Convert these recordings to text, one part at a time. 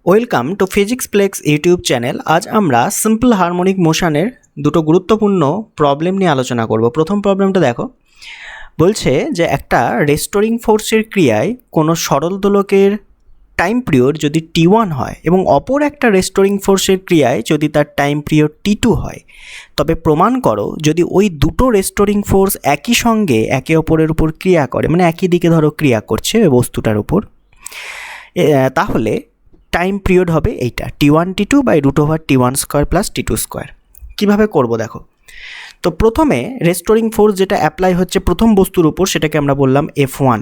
Welcome to physics plex YouTube channel. আজ আমরা simple harmonic মোশনের দুটো গুরুত্বপূর্ণ প্রবলেম নিয়ে আলোচনা করব। প্রথম প্রবলেমটা দেখো, বলছে যে একটা রেস্টোরিং ফোর্সের ক্রিয়ায় কোনো সরল দোলকের টাইম পিরিয়ড যদি T1 হয় এবং অপর একটা রেস্টোরিং ফোর্সের ক্রিয়ায় যদি তার টাইম পিরিয়ড T2 হয়, তবে প্রমাণ করো যদি ওই দুটো রেস্টোরিং ফোর্স একই সঙ্গে একে অপরের উপর ক্রিয়া করে, মানে একই দিকে ধরো ক্রিয়া করছে বস্তুটার উপর, তাহলে টাইম পিরিয়ড হবে এইটা T1 T2 by √T1 square plus T2 square. কীভাবে করবো দেখো। তো প্রথমে রেস্টোরিং ফোর্স যেটা অ্যাপ্লাই হচ্ছে প্রথম বস্তুর উপর সেটাকে আমরা বললাম F1।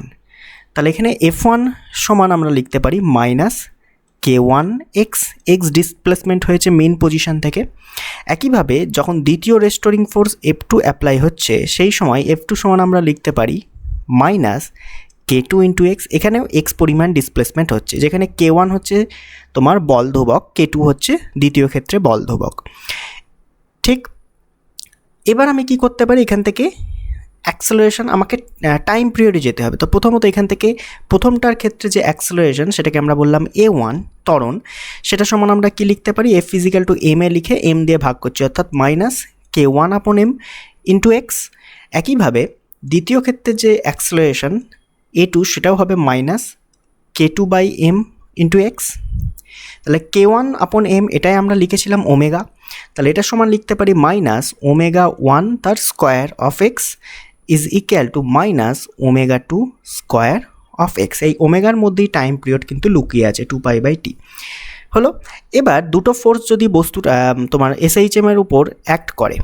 তাহলে এখানে F1 সমান আমরা লিখতে পারি মাইনাস K1 x ডিসপ্লেসমেন্ট হয়েছে মেন পজিশন থেকে। একইভাবে যখন দ্বিতীয় রেস্টোরিং ফোর্স F2 অ্যাপ্লাই হচ্ছে সেই সময় F2 সমান আমরা লিখতে পারি মাইনাস K2 ইন্টু এক্স। এখানেও এক্স পরিমাণ ডিসপ্লেসমেন্ট হচ্ছে, যেখানে K1 হচ্ছে তোমার বল ধ্রুবক, K2 হচ্ছে দ্বিতীয় ক্ষেত্রে বল ধ্রুবক। ঠিক, এবার আমি কি করতে পারি, এখান থেকে অ্যাক্সেলারেশন আমাকে টাইম পিরিয়ডে যেতে হবে। তো প্রথমত এখান থেকে প্রথমটার ক্ষেত্রে যে অ্যাক্সেলারেশন সেটাকে আমরা বললাম A1 ত্বরণ, সেটা সমান আমরা কি লিখতে পারি F ইজিক্যাল টু m এ লিখে m দিয়ে ভাগ করছি, অর্থাৎ মাইনাস K1 আপন m ইন্টু এক্স। একইভাবে দ্বিতীয় ক্ষেত্রে যে অ্যাক্সেলারেশন A2 সেটাও হবে minus K2 by m into x. তাহলে K1 আপন m এটাই আমরা লিখেছিলাম ওমেগা, তাহলে এটা সমান লিখতে পারি মাইনাস ওমেগা 1 তার square of x is equal to minus omega 2 square of x. এই ওমেগার মধ্যেই টাইম পিরিয়ড কিন্তু লুকিয়ে আছে 2π/t হলো। এবার দুটো ফোর্স যদি বস্তুটা তোমার SHM এর উপর অ্যাক্ট করে,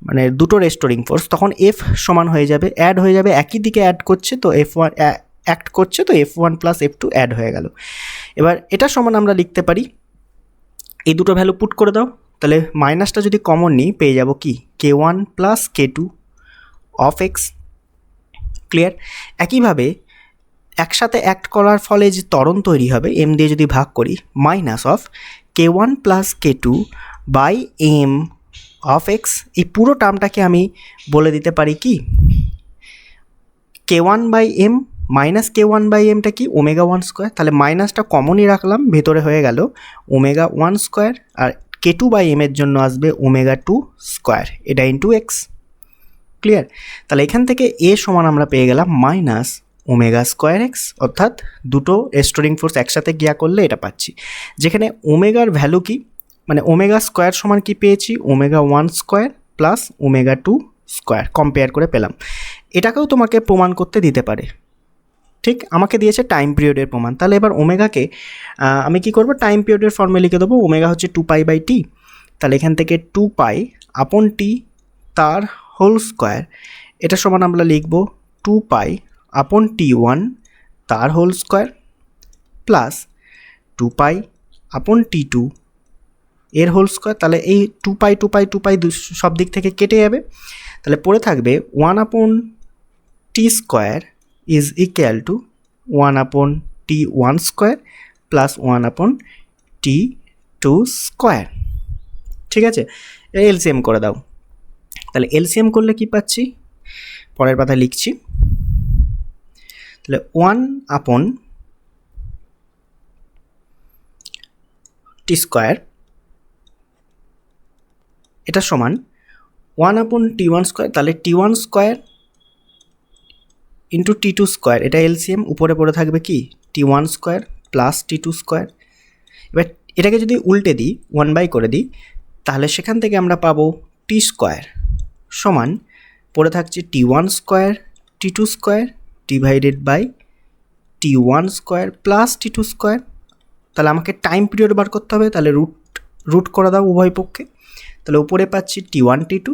মানে দুটো রেস্টোরিং ফোর্স, তখন F সমান হয়ে যাবে, অ্যাড হয়ে যাবে, একই দিকে অ্যাড করছে তো F1 অ্যাক্ট করছে তো F1 প্লাস F2 অ্যাড হয়ে গেল। এবার এটা সমান আমরা লিখতে পারি, এই দুটো ভ্যালু পুট করে দাও, তাহলে মাইনাসটা যদি কমন নিই পেয়ে যাব কি K1 plus K2 of x. Clear? একইভাবে একসাথে অ্যাক্ট করার ফলে যে ত্বরণ তৈরি হবে m দিয়ে যদি ভাগ করি, minus of K1 plus K2 by m of x. এই পুরো টার্মটাকে আমি বলে দিতে পারি কি K1 by m minus K1 by এমটা কি ওমেগা 1 স্কোয়ার। তাহলে মাইনাসটা কমনই রাখলাম, ভেতরে হয়ে গেল ওমেগা 1 স্কোয়ার, আর K2 বাই এম এর জন্য আসবে ওমেগা 2 স্কোয়ার, এটা ইন্টু এক্স। ক্লিয়ার? তাহলে এখান থেকে এ সমান আমরা পেয়ে গেলাম মাইনাস ওমেগা স্কোয়ার এক্স, অর্থাৎ দুটো রেস্টোরিং ফোর্স একসাথে গিয়া করলে এটা পাচ্ছি, যেখানে ওমেগার ভ্যালু কি, মানে ওমেগা স্কোয়ার সমান কি পেয়েছি omega 1 square plus omega 2 square compare করে পেলাম। এটাকেও তোমাকে প্রমাণ করতে দিতে পারে। ঠিক, আমাকে দিয়েছে টাইম পিরিয়ডের প্রমাণ। তাহলে এবার ওমেগাকে আমি কি করব, টাইম পিরিয়ডের ফর্মে লিখে দেবো। ওমেগা হচ্ছে 2π/t, তাহলে এখান থেকে 2π আপন টি তার হোল স্কোয়ার, এটা সমান আমরা লিখব 2π আপন T1 তার হোল স্কোয়ার প্লাস 2π আপন T2 এর হোল স্কোয়ার। তাহলে এই 2π সব দিক থেকে কেটে যাবে, তাহলে পড়ে থাকবে 1 আপন T square is equal to 1 আপন T1 স্কোয়ার প্লাস 1 আপন T2 স্কোয়ার। ঠিক আছে, এলসিএম করে দাও। তাহলে এলসিএম করলে কি পাচ্ছি, পরের পাতায় লিখছি। তাহলে 1 আপন T স্কোয়ার এটা সমান 1 আপন T1 স্কোয়ার, তাহলে T1 square into T2 square, এটা এলসিএম, উপরে পড়ে থাকবে কি T1 square plus T2 square. এবার এটাকে যদি উল্টে দিই 1/, করে দিই, তাহলে সেখান থেকে আমরা পাবো T স্কোয়ার সমান পড়ে থাকছে T1 square T2 square divided by T1 square plus T2 square. তাহলে আমাকে টাইম পিরিয়ড বার করতে হবে, তাহলে রুট করে দাও উভয় পক্ষে। তাহলে উপরে পাচ্ছি T1 T2,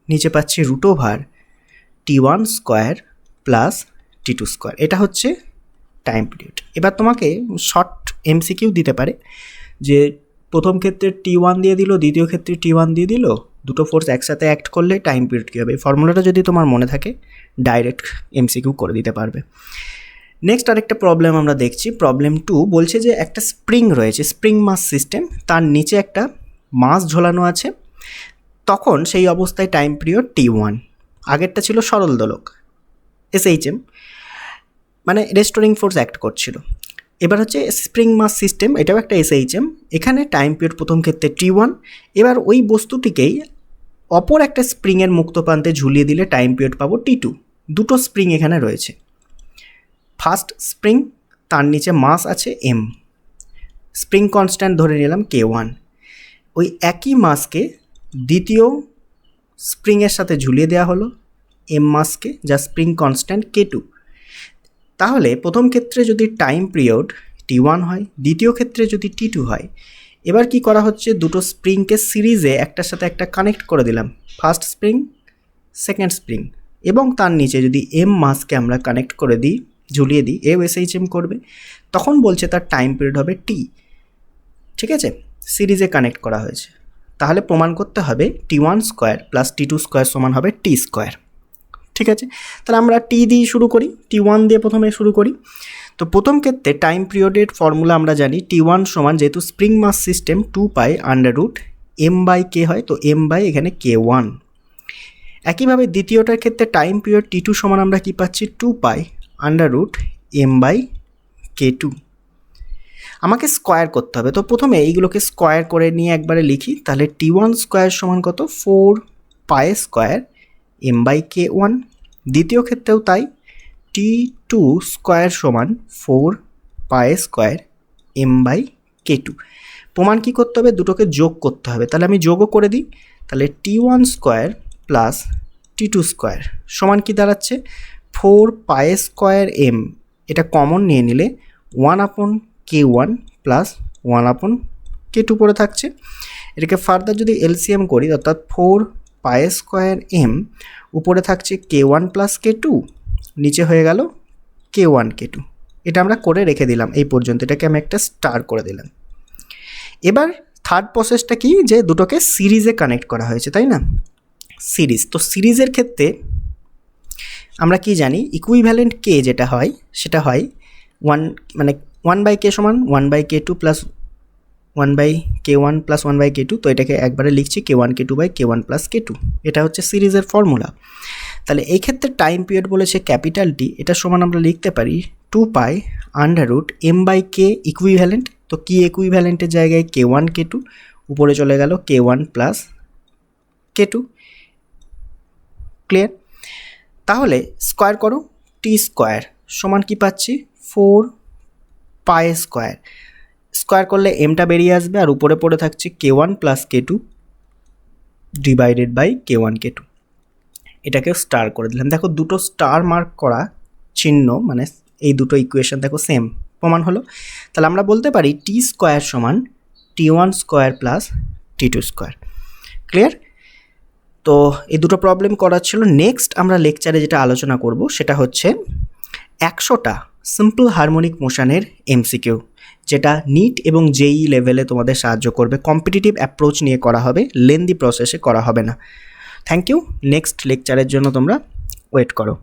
নিচে পাচ্ছি √T1 square plus T2 square. এটা হচ্ছে টাইম পিরিয়ড। এবার তোমাকে শর্ট MCQ দিতে পারে যে প্রথম ক্ষেত্রে T1 দিয়ে দিল, দ্বিতীয় ক্ষেত্রে T1 দিয়ে দিল, দুটো ফোর্স একসাথে অ্যাক্ট করলে টাইম পিরিয়ড কী হবে। এই ফর্মুলাটা যদি তোমার মনে থাকে ডাইরেক্ট MCQ করে দিতে পারবে। নেক্সট আরেকটা প্রবলেম আমরা দেখছি, প্রবলেম 2 বলছে যে একটা স্প্রিং রয়েছে, স্প্রিং মাস সিস্টেম, তার নিচে একটা মাস ঝোলানো আছে, তখন সেই অবস্থায় টাইম পিরিয়ড T1। আগেরটা ছিল সরল দোলক SHM, মানে রেস্টোরিং ফোর্স অ্যাক্ট করছিল। এবার হচ্ছে স্প্রিং মাস সিস্টেম, এটাও একটা এসএইচএম। এখানে টাইম পিরিয়ড প্রথম ক্ষেত্রে T1। এবার ওই বস্তুটিকেই অপর একটা স্প্রিংয়ের মুক্ত প্রান্তে ঝুলিয়ে দিলে টাইম পিরিয়ড পাবো T2। দুটো স্প্রিং এখানে রয়েছে। ফার্স্ট স্প্রিং, তার নিচে মাস আছে M, স্প্রিং কনস্ট্যান্ট ধরে নিলাম K1। ওই একই মাসকে দ্বিতীয় স্প্রিংয়ের সাথে ঝুলিয়ে দেওয়া হলো M মাসকে, যা স্প্রিং কনস্ট্যান্ট K2। তাহলে প্রথম ক্ষেত্রে যদি টাইম পিরিয়ড T1 হয়, দ্বিতীয় ক্ষেত্রে যদি T2 হয়, এবার কি করা হচ্ছে, দুটো স্প্রিংকে সিরিজে একটার সাথে একটা কানেক্ট করে দিলাম, ফার্স্ট স্প্রিং সেকেন্ড স্প্রিং, এবং তার নিচে যদি M মাসকে আমরা কানেক্ট করে দিই, ঝুলিয়ে দিই, এও এসএইচএম করবে, তখন বলছে তার টাইম পিরিয়ড হবে T। ঠিক আছে, সিরিজে কানেক্ট করা হয়েছে। তাহলে প্রমাণ করতে হবে T1 square plus T2 square সমান হবে T স্কোয়ার। ঠিক আছে, তাহলে আমরা T দিয়ে শুরু করি, T1 দিয়ে প্রথমে শুরু করি। তো প্রথম ক্ষেত্রে টাইম পিরিয়ডের ফর্মুলা আমরা জানি, T1 সমান, যেহেতু স্প্রিং মাস সিস্টেম, 2π√m/k হয়, তো m/ এখানে K1। একইভাবে দ্বিতীয়টার ক্ষেত্রে টাইম পিরিয়ড T2 সমান আমরা কি পাচ্ছি, 2π√m/k2। আমাকে স্কোয়ার করতে হবে, তো প্রথমে এইগুলোকে স্কোয়ার করে নিয়ে একবারে লিখি, তাহলে T1 স্কোয়ার সমান কত, 4π² m/k1। দ্বিতীয় ক্ষেত্রেও তাই, T2 স্কোয়ার সমান 4π² m/k2। প্রমাণ কী করতে হবে, দুটোকে যোগ করতে হবে, তাহলে আমি যোগও করে দিই। তাহলে T1 square plus T2 square সমান কি দাঁড়াচ্ছে, 4π² m, এটা কমন নিয়ে নিলে 1/k1 প্লাস 1/k2 পড়ে থাকছে। এটাকে ফার্দার যদি এলসিএম করি, অর্থাৎ 4π² m, উপরে থাকছে K1 প্লাস K2, নিচে হয়ে গেল K1 K2। এটা আমরা করে রেখে দিলাম এই পর্যন্ত, এটাকে আমি একটা স্টার করে দিলাম। এবার থার্ড প্রসেসটা কি, যে দুটোকে সিরিজে কানেক্ট করা হয়েছে, তাই না, সিরিজ। তো সিরিজের ক্ষেত্রে আমরা কি জানি, ইকুইভ্যালেন্ট কে যেটা হয় সেটা হয় 1/k সমান 1/k2 plus 1/k1 plus 1/k2। তো এটাকে একবারে লিখছি K1 K2/k1 প্লাস K2, এটা হচ্ছে সিরিজের ফর্মুলা। তাহলে এই ক্ষেত্রে টাইম পিরিয়ড বলেছে ক্যাপিটাল T, এটা সমান আমরা লিখতে পারি 2π√m/k ইকুইভ্যালেন্ট। তো কি ইকুইভ্যালেন্টের জায়গায় K1 K2, উপরে চলে গেল K1 প্লাস K2। ক্লিয়ার? তাহলে স্কোয়ার করো, T স্কোয়ার সমান কি পাচ্ছি, 4π²। স্কোয়ার করলে এমটা বেরিয়ে আসবে, আর উপরে পড়ে থাকছে K1 plus K2 divided by K1 K2। এটাকে স্টার করে দিলাম। দেখো দুটো স্টার মার্ক করা চিহ্ন, মানে এই দুটো ইকুয়েশন দেখো সেম, প্রমাণ হলো। তাহলে আমরা বলতে পারি T স্কোয়ার সমান T1 square plus T2 square. Clear? তো এই দুটো প্রবলেম করার ছিল। নেক্সট আমরা লেকচারে যেটা আলোচনা করব সেটা হচ্ছে 100টা সিম্পল হারমোনিক মোশনের এমসিকিউ, যেটা নিট এবং জেই লেভেলে তোমাদের সাহায্য করবে। কম্পিটিটিভ অ্যাপ্রোচ নিয়ে করা হবে, লেন্দি প্রসেসে করা হবে না। Thank you. নেক্সট লেকচারের জন্য তোমরা ওয়েট করো।